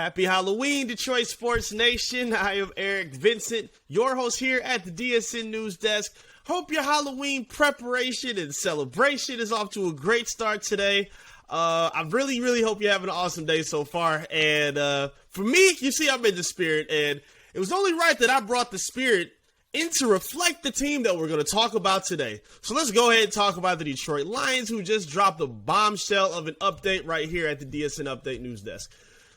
Happy Halloween, Detroit Sports Nation. I am Eric Vincent, your host here at the DSN News Desk. Hope your Halloween preparation and celebration is off to a great start today. I really hope you're having an awesome day so far. And for me, you see, I'm in the spirit, and it was only right that I brought the spirit in to reflect the team that we're going to talk about today. So let's go ahead and talk about the Detroit Lions, who just dropped a bombshell of an update right here at the DSN Update News Desk.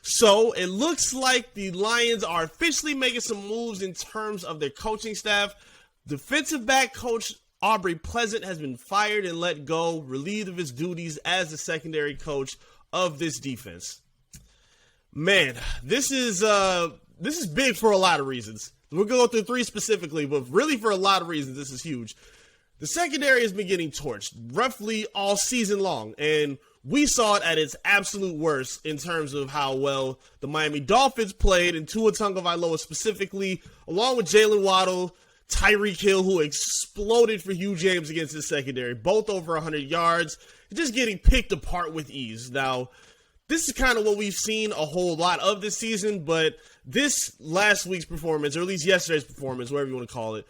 So it looks like the Lions are officially making some moves in terms of their coaching staff. Defensive back coach Aubrey Pleasant has been fired and let go, relieved of his duties as the secondary coach of this defense. Man, this is big for a lot of reasons. We're going to go through three specifically, but really for a lot of reasons, this is huge. The secondary has been getting torched roughly all season long, and we saw it at its absolute worst in terms of how well the Miami Dolphins played, and Tua Tagovailoa specifically, along with Jalen Waddle, Tyreek Hill, who exploded for huge games against the secondary, both over 100 yards, just getting picked apart with ease. Now, this is kind of what we've seen a whole lot of this season, but this last week's performance, or at least yesterday's performance, whatever you want to call it,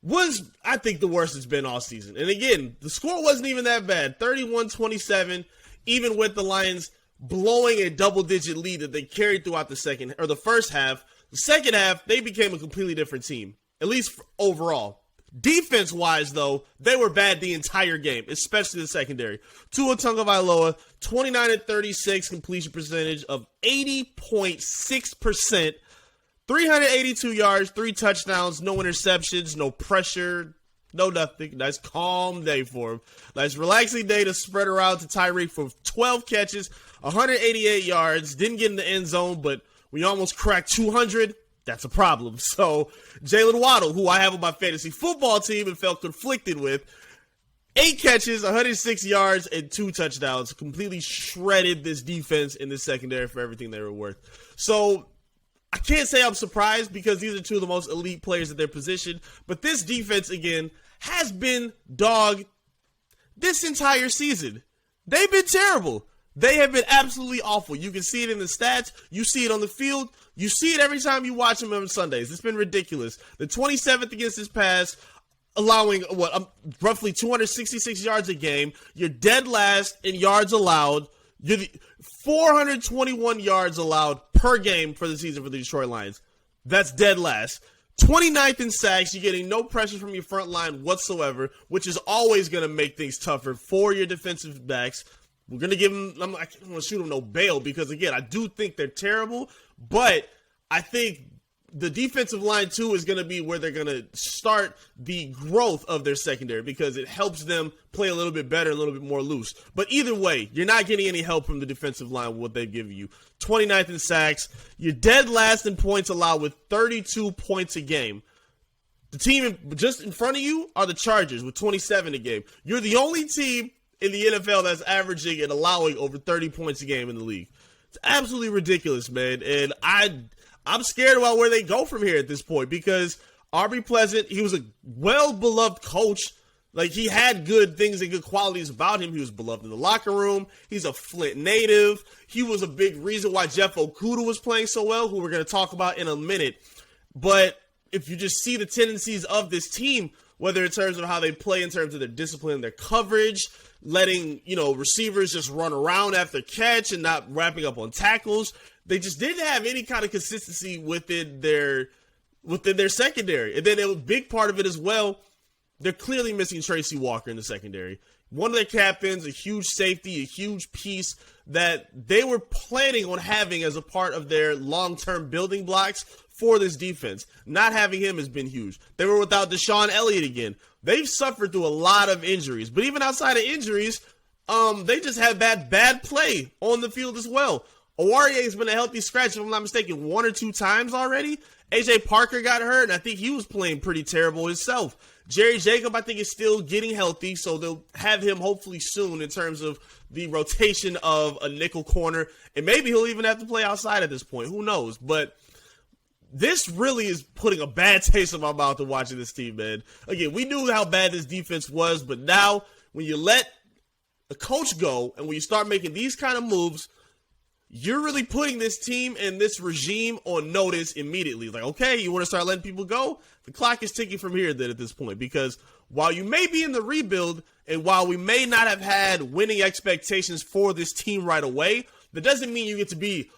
was, I think, the worst it's been all season. And again, the score wasn't even that bad, 31-27, even with the Lions blowing a double-digit lead that they carried throughout the first half. The second half, they became a completely different team, at least overall. Defense-wise, though, they were bad the entire game, especially the secondary. Tua Tagovailoa, 29-36 completion percentage of 80.6%, 382 yards, 3 touchdowns, no interceptions, no pressure, no nothing. Nice calm day for him. Nice relaxing day to spread around to Tyreek for 12 catches, 188 yards. Didn't get in the end zone, but we almost cracked 200. That's a problem. So Jalen Waddle, who I have on my fantasy football team and felt conflicted with, 8 catches, 106 yards, and 2 touchdowns. Completely shredded this defense in the secondary for everything they were worth. So I can't say I'm surprised because these are two of the most elite players at their position. But this defense, again, has been dog this entire season. They've been terrible. They have been absolutely awful. You can see it in the stats. You see it on the field. You see it every time you watch them on Sundays. It's been ridiculous. The 27th against this pass, allowing roughly 266 yards a game. You're dead last in yards allowed. You're 421 yards allowed per game for the season for the Detroit Lions. That's dead last. 29th in sacks. You're getting no pressure from your front line whatsoever, which is always going to make things tougher for your defensive backs. We're going to give them, I don't want to shoot them no bail because, again, I do think they're terrible, but I think the defensive line, too, is going to be where they're going to start the growth of their secondary because it helps them play a little bit better, a little bit more loose. But either way, you're not getting any help from the defensive line with what they've given you. 29th in sacks. You're dead last in points allowed with 32 points a game. The team just in front of you are the Chargers with 27 a game. You're the only team in the NFL that's averaging and allowing over 30 points a game in the league. It's absolutely ridiculous, man. And I'm scared about where they go from here at this point because Aubrey Pleasant, he was a well-beloved coach. Like, he had good things and good qualities about him. He was beloved in the locker room. He's a Flint native. He was a big reason why Jeff Okudah was playing so well, who we're going to talk about in a minute. But if you just see the tendencies of this team, whether in terms of how they play, in terms of their discipline, their coverage, letting, receivers just run around after catch and not wrapping up on tackles. They just didn't have any kind of consistency within their secondary. And then a big part of it as well, they're clearly missing Tracy Walker in the secondary. One of their captains, a huge safety, a huge piece that they were planning on having as a part of their long-term building blocks for this defense. Not having him has been huge. They were without Deshaun Elliott again. They've suffered through a lot of injuries. But even outside of injuries, they just had bad play on the field as well. Owarye has been a healthy scratch, if I'm not mistaken, 1 or 2 times already. A.J. Parker got hurt, and I think he was playing pretty terrible himself. Jerry Jacob, I think, is still getting healthy, so they'll have him hopefully soon in terms of the rotation of a nickel corner. And maybe he'll even have to play outside at this point. Who knows? But this really is putting a bad taste in my mouth of watching this team, man. Again, we knew how bad this defense was, but now when you let a coach go and when you start making these kind of moves, you're really putting this team and this regime on notice immediately. Like, okay, you want to start letting people go? The clock is ticking from here then at this point, because while you may be in the rebuild and while we may not have had winning expectations for this team right away, that doesn't mean you get to be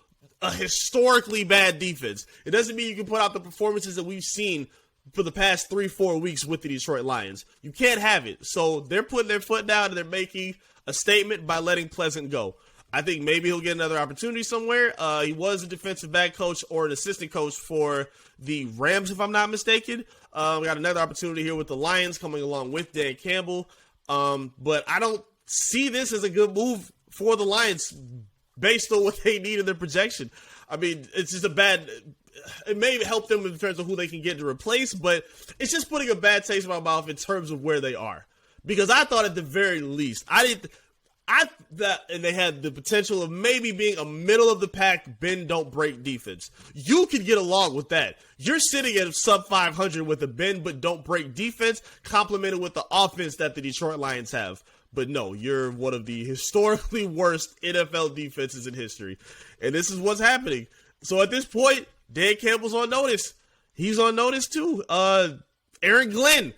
a historically bad defense. It doesn't mean you can put out the performances that we've seen for the past 3-4 weeks with the Detroit Lions. You can't have it. So they're putting their foot down and they're making a statement by letting Pleasant go. I think maybe he'll get another opportunity somewhere. He was a defensive back coach or an assistant coach for the Rams, if I'm not mistaken. We got another opportunity here with the Lions coming along with Dan Campbell. But I don't see this as a good move for the Lions based on what they need in their projection. I mean, it's just it may help them in terms of who they can get to replace, but it's just putting a bad taste in my mouth in terms of where they are. Because I thought at the very least, and they had the potential of maybe being a middle of the pack, bend don't break defense. You could get along with that. You're sitting at sub 500 with a bend but don't break defense, complemented with the offense that the Detroit Lions have. But no, you're one of the historically worst NFL defenses in history. And this is what's happening. So at this point, Dan Campbell's on notice. He's on notice too. Aaron Glenn.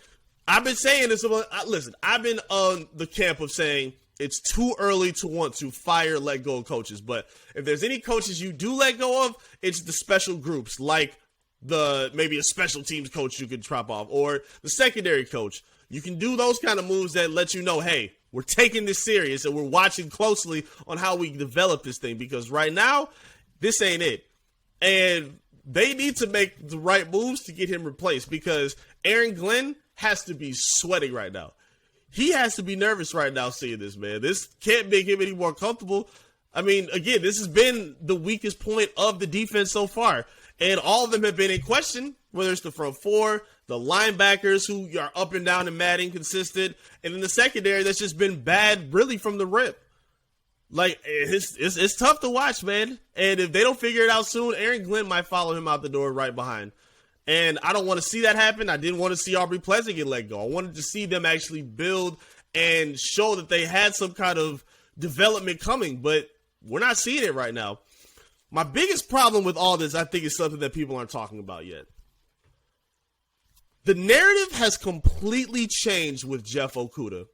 I've been saying this. Listen, I've been on the camp of saying it's too early to want to fire, let go of coaches. But if there's any coaches you do let go of, it's the special groups, like maybe a special teams coach you could drop off, or the secondary coach. You can do those kind of moves that let you know, hey, we're taking this serious and we're watching closely on how we develop this thing, because right now, this ain't it. And they need to make the right moves to get him replaced, because Aaron Glenn has to be sweating right now. He has to be nervous right now seeing this, man. This can't make him any more comfortable. I mean, again, this has been the weakest point of the defense so far. And all of them have been in question, whether it's the front four, the linebackers who are up and down and mad inconsistent, and in the secondary that's just been bad really from the rip. Like, it's tough to watch, man. And if they don't figure it out soon, Aaron Glenn might follow him out the door right behind. And I don't want to see that happen. I didn't want to see Aubrey Pleasant get let go. I wanted to see them actually build and show that they had some kind of development coming, but we're not seeing it right now. My biggest problem with all this, I think, is something that people aren't talking about yet. The narrative has completely changed with Jeff Okudah.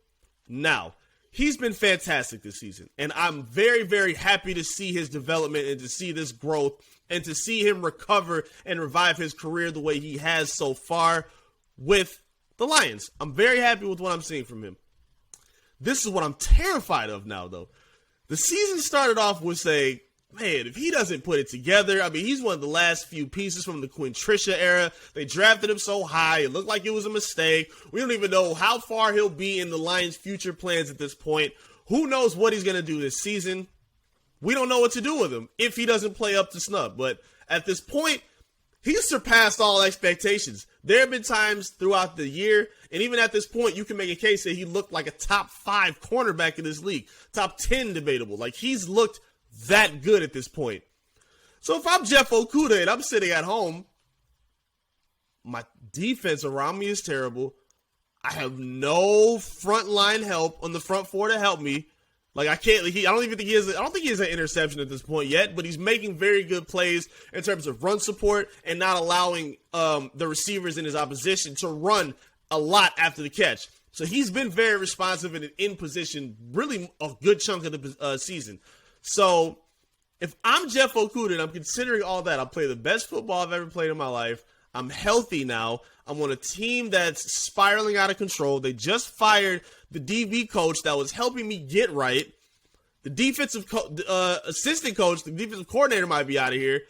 Now, he's been fantastic this season, and I'm very, very happy to see his development and to see this growth and to see him recover and revive his career the way he has so far with the Lions. I'm very happy with what I'm seeing from him. This is what I'm terrified of now, though. The season started off with saying, man, if he doesn't put it together, I mean, he's one of the last few pieces from the Quinn Trisha era. They drafted him so high. It looked like it was a mistake. We don't even know how far he'll be in the Lions' future plans at this point. Who knows what he's going to do this season? We don't know what to do with him if he doesn't play up to snub. But at this point, he's surpassed all expectations. There have been times throughout the year, and even at this point, you can make a case that he looked like a top 5 cornerback in this league. Top 10 debatable. Like, he's looked that good at this point. So if I'm Jeff Okudah and I'm sitting at home, my defense around me is terrible. I have no frontline help on the front four to help me. Like, I don't think he has an interception at this point yet, but he's making very good plays in terms of run support and not allowing the receivers in his opposition to run a lot after the catch. So he's been very responsive and in position really a good chunk of the season. So if I'm Jeff Okudah and I'm considering all that, I'm playing the best football I've ever played in my life. I'm healthy now. I'm on a team that's spiraling out of control. They just fired the DB coach that was helping me get right. The defensive assistant coach, the defensive coordinator might be out of here.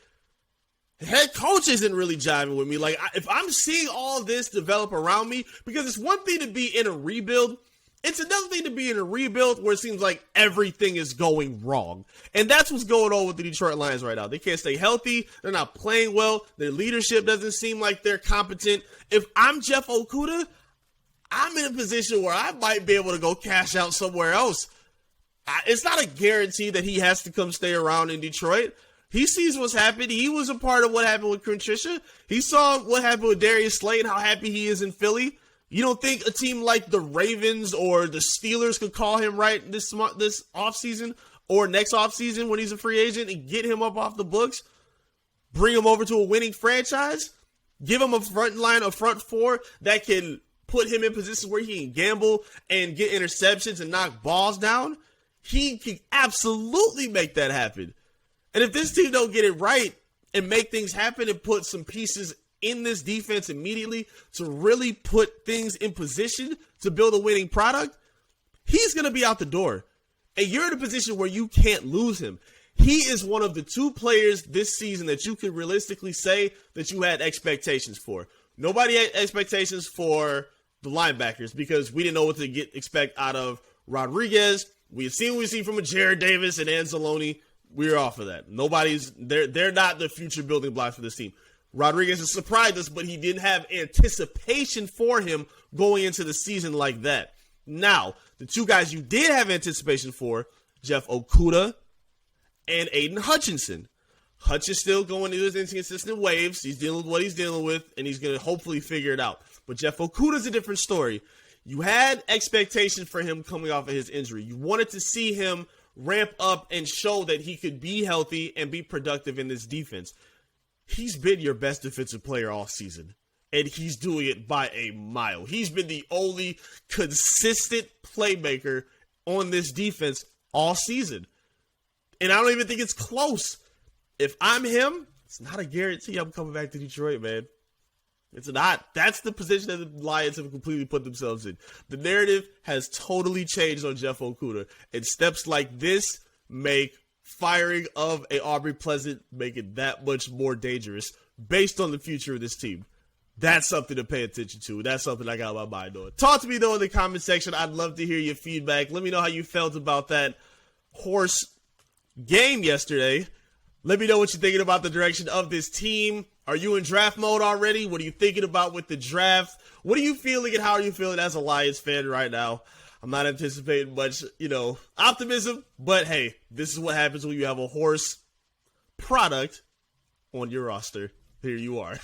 The head coach isn't really jiving with me. Like, if I'm seeing all this develop around me, because it's one thing to be in a rebuild, it's another thing to be in a rebuild where it seems like everything is going wrong. And that's what's going on with the Detroit Lions right now. They can't stay healthy. They're not playing well. Their leadership doesn't seem like they're competent. If I'm Jeff Okudah, I'm in a position where I might be able to go cash out somewhere else. It's not a guarantee that he has to come stay around in Detroit. He sees what's happened. He was a part of what happened with Quinn Trisha. He saw what happened with Darius Slay and how happy he is in Philly. You don't think a team like the Ravens or the Steelers could call him right this offseason or next offseason when he's a free agent and get him up off the books, bring him over to a winning franchise, give him a front four that can put him in positions where he can gamble and get interceptions and knock balls down, he can absolutely make that happen. And if this team don't get it right and make things happen and put some pieces in this defense immediately to really put things in position to build a winning product, he's going to be out the door. And you're in a position where you can't lose him. He is one of the 2 players this season that you can realistically say that you had expectations for. Nobody had expectations for the linebackers because we didn't know what to expect out of Rodriguez. We had seen what we see from a Jared Davis and Anzalone. We're off of that. They're not the future building blocks for this team. Rodriguez has surprised us, but he didn't have anticipation for him going into the season like that. Now, the 2 guys you did have anticipation for, Jeff Okudah and Aiden Hutchinson. Hutch is still going through his inconsistent waves. He's dealing with what he's dealing with, and he's going to hopefully figure it out. But Jeff Okudah's a different story. You had expectations for him coming off of his injury. You wanted to see him ramp up and show that he could be healthy and be productive in this defense. He's been your best defensive player all season, and he's doing it by a mile. He's been the only consistent playmaker on this defense all season. And I don't even think it's close. If I'm him, it's not a guarantee I'm coming back to Detroit, man. It's not. That's the position that the Lions have completely put themselves in. The narrative has totally changed on Jeff Okudah. And steps like this make firing of a Aubrey Pleasant make it that much more dangerous based on the future of this team. That's something to pay attention to. That's something I got my mind on. Talk to me, though, in the comment section. I'd love to hear your feedback. Let me know how you felt about that horse game yesterday. Let me know what you're thinking about the direction of this team. Are you in draft mode already? What are you thinking about with the draft? What are you feeling and how are you feeling as a Lions fan right now? I'm not anticipating much, optimism, but hey, this is what happens when you have a horse product on your roster. Here you are.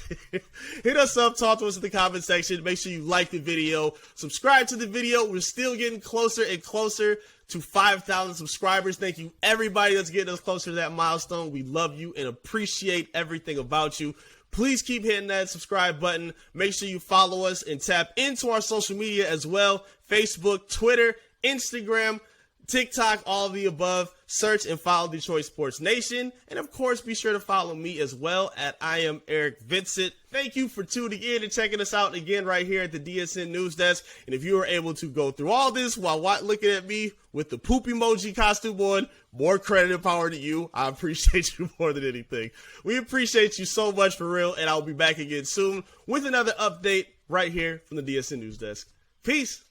Hit us up, talk to us in the comment section. Make sure you like the video, subscribe to the video. We're still getting closer and closer to 5,000 subscribers. Thank you, everybody that's getting us closer to that milestone. We love you and appreciate everything about you. Please keep hitting that subscribe button. Make sure you follow us and tap into our social media as well. Facebook, Twitter, Instagram, TikTok, all of the above. Search and follow Detroit Sports Nation. And of course, be sure to follow me as well at I am Eric Vincent. Thank you for tuning in and checking us out again right here at the DSN News Desk. And if you were able to go through all this while looking at me with the poop emoji costume on, more credit and power to you. I appreciate you more than anything. We appreciate you so much for real. And I'll be back again soon with another update right here from the DSN News Desk. Peace.